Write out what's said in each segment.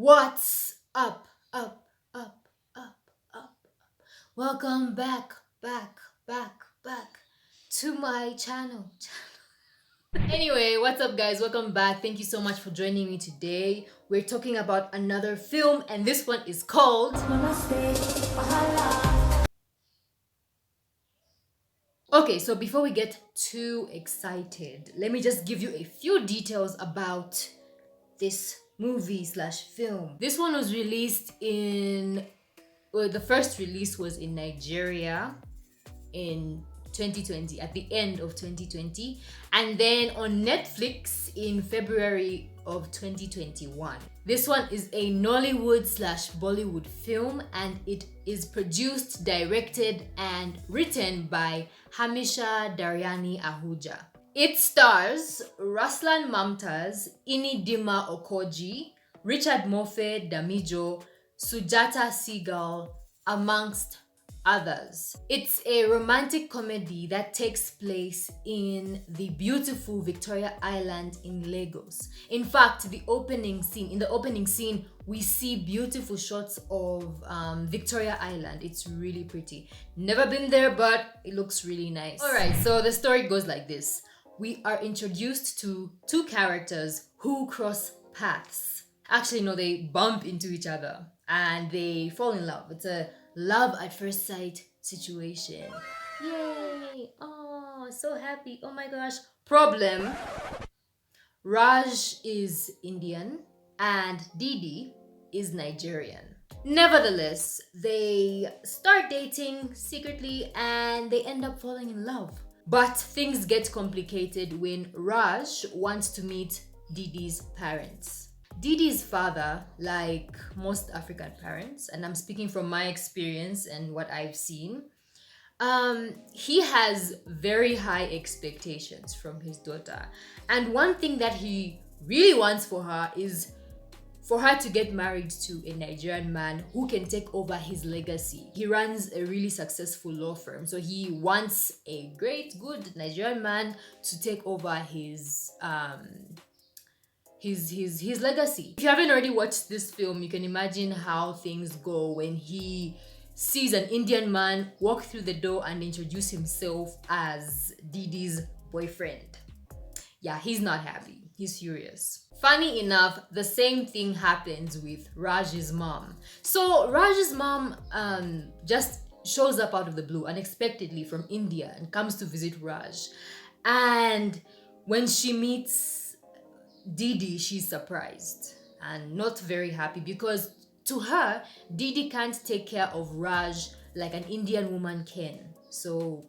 What's up, up, up, up, up? Welcome back to my channel. Anyway, what's up, guys? Welcome back. Thank you so much for joining me today. We're talking about another film, and this one is called Okay, so before we get too excited, let me just give you a few details about this movie slash film. This one was released the first release was in Nigeria in 2020, at the end of 2020, and then on Netflix in February of 2021. This one is a Nollywood slash Bollywood film, and it is produced, directed, and written by Hamisha Daryani Ahuja. It stars Raslan Mamtaz, Inidima Okoji, Richard Mofe Damijo, Sujata Seagal, amongst others. It's a romantic comedy that takes place in the beautiful Victoria Island in Lagos. In fact, in the opening scene, we see beautiful shots of Victoria Island. It's really pretty. Never been there, but it looks really nice. Alright, so the story goes like this. We are introduced to two characters who cross paths. Actually, no, they bump into each other and they fall in love. It's a love at first sight situation. Yay! Oh, so happy. Oh my gosh. Problem. Raj is Indian and Didi is Nigerian. Nevertheless, they start dating secretly and they end up falling in love. But things get complicated when Raj wants to meet Didi's parents. Didi's father, like most African parents, and I'm speaking from my experience and what I've seen, he has very high expectations from his daughter. And one thing that he really wants for her is for her to get married to a Nigerian man who can take over his legacy. He runs a really successful law firm, so he wants a great, good Nigerian man to take over his legacy. If you haven't already watched this film, you can imagine how things go when he sees an Indian man walk through the door and introduce himself as Didi's boyfriend. Yeah, he's not happy. He's furious. Funny enough, the same thing happens with Raj's mom. So Raj's mom just shows up out of the blue unexpectedly from India and comes to visit Raj. And when she meets Didi, she's surprised and not very happy because to her, Didi can't take care of Raj like an Indian woman can. So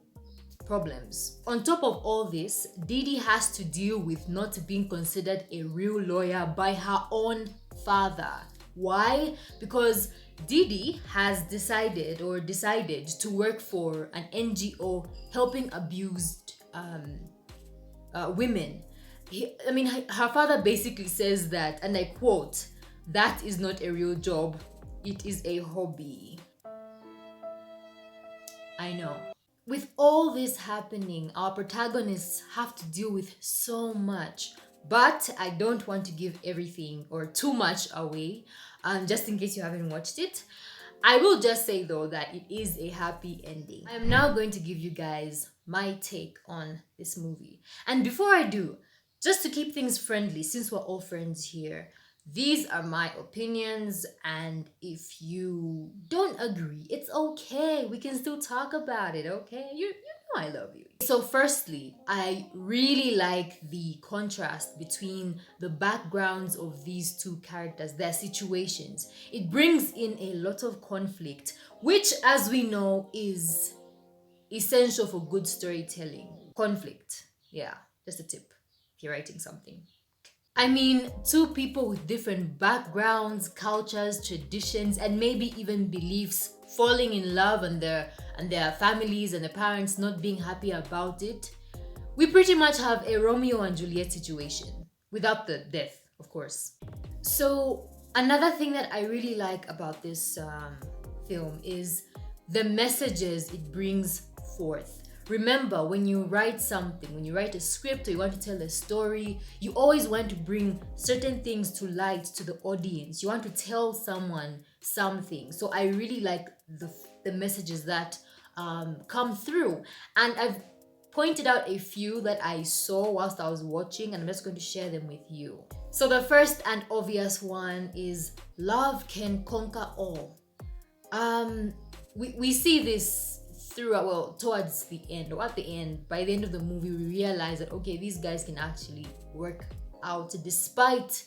problems. On top of all this, Didi has to deal with not being considered a real lawyer by her own father. Why? Because Didi has decided to work for an NGO helping abused women. Her father basically says that, and I quote, "That is not a real job, it is a hobby." I know. With all this happening, our protagonists have to deal with so much. But I don't want to give everything or too much away, just in case you haven't watched it. I will just say though that it is a happy ending. I am now going to give you guys my take on this movie. And before I do, just to keep things friendly, since we're all friends here, these are my opinions, and if you don't agree, it's okay. We can still talk about it, okay? You know I love you. So firstly, I really like the contrast between the backgrounds of these two characters, their situations. It brings in a lot of conflict, which, as we know, is essential for good storytelling. Conflict. Yeah, just a tip if you're writing something. I mean, two people with different backgrounds, cultures, traditions, and maybe even beliefs falling in love and their families and their parents not being happy about it. We pretty much have a Romeo and Juliet situation, without the death, of course. So another thing that I really like about this film is the messages it brings forth. Remember, when you write something, when you write a script or you want to tell a story, you always want to bring certain things to light to the audience. You want to tell someone something. So I really like the messages that come through. And I've pointed out a few that I saw whilst I was watching, and I'm just going to share them with you. So the first and obvious one is love can conquer all. We see this throughout, well, towards the end, or at the end, by the end of the movie, we realize that, okay, these guys can actually work out despite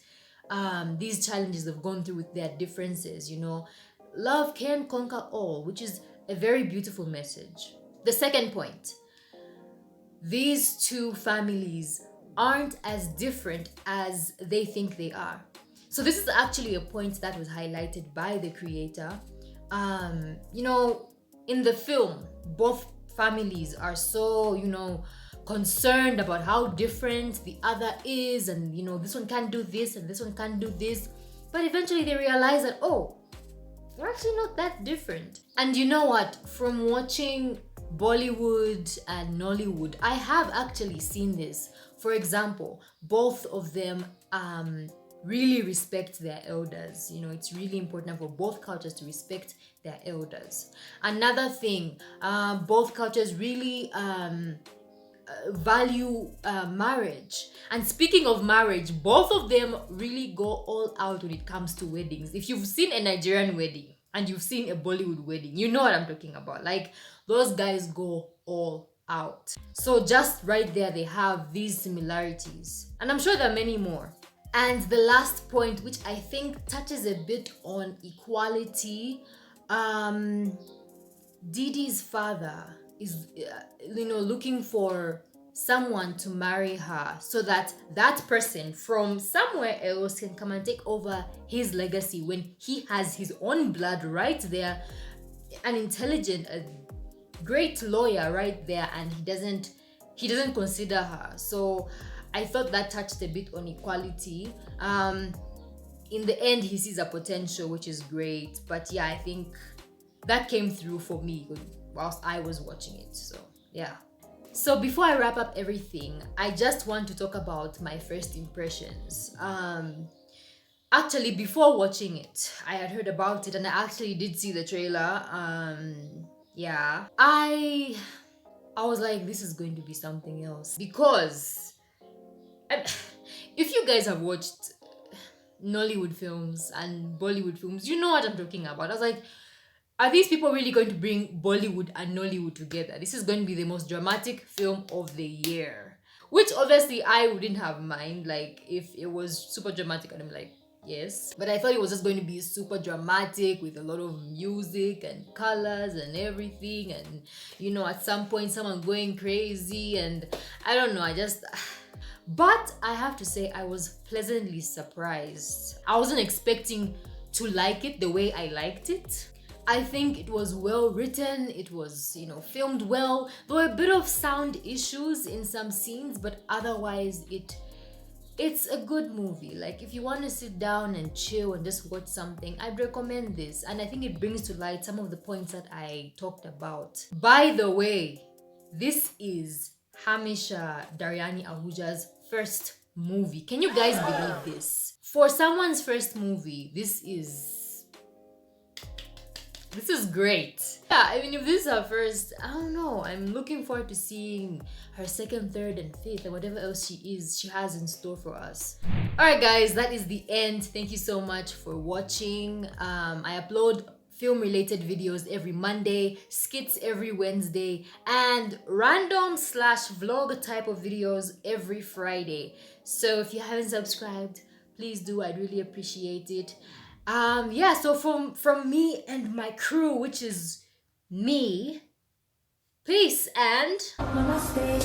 these challenges they've gone through with their differences, you know. Love can conquer all, which is a very beautiful message. The second point, these two families aren't as different as they think they are. So this is actually a point that was highlighted by the creator. You know, in the film, both families are so, you know, concerned about how different the other is, and, you know, this one can't do this and this one can't do this. But eventually they realize that, oh, they're actually not that different. And you know what? From watching Bollywood and Nollywood, I have actually seen this. For example, both of them really respect their elders. You know, it's really important for both cultures to respect their elders. Another thing, both cultures really value marriage. And speaking of marriage, both of them really go all out when it comes to weddings. If you've seen a Nigerian wedding and you've seen a Bollywood wedding, you know what I'm talking about. Like, those guys go all out. So just right there, they have these similarities, and I'm sure there are many more. And the last point, which I think touches a bit on equality, Didi's father is, you know, looking for someone to marry her so that that person from somewhere else can come and take over his legacy when he has his own blood right there, an intelligent, a great lawyer right there, and he doesn't consider her. So I thought that touched a bit on equality. In the end, he sees a potential, which is great. But yeah, I think that came through for me whilst I was watching it. So yeah. So before I wrap up everything, I just want to talk about my first impressions. Actually, before watching it, I had heard about it and I actually did see the trailer. Yeah. I was like, this is going to be something else. Because if you guys have watched Nollywood films and Bollywood films, you know what I'm talking about. I was like, are these people really going to bring Bollywood and Nollywood together? This is going to be the most dramatic film of the year. Which obviously I wouldn't have mind, like, if it was super dramatic and I'm like, yes. But I thought it was just going to be super dramatic with a lot of music and colors and everything. And, you know, at some point someone going crazy and I don't know, But I have to say I was pleasantly surprised. I wasn't expecting to like it the way I liked it. I think it was well written, it was, you know, filmed well. There were a bit of sound issues in some scenes, but otherwise it's a good movie. Like, if you want to sit down and chill and just watch something, I'd recommend this. And I think it brings to light some of the points that I talked about. By the way, this is Hamisha Daryani Ahuja's first movie. Can you guys believe this? For someone's first movie, this is great. Yeah, I mean, if this is her first, I don't know. I'm looking forward to seeing her second, third, and fifth, and whatever else she has in store for us. Alright guys, that is the end. Thank you so much for watching. I upload film-related videos every Monday, skits every Wednesday, and random/vlog type of videos every Friday. So if you haven't subscribed, please do. I'd really appreciate it. Yeah, so from me and my crew, which is me, peace and namaste.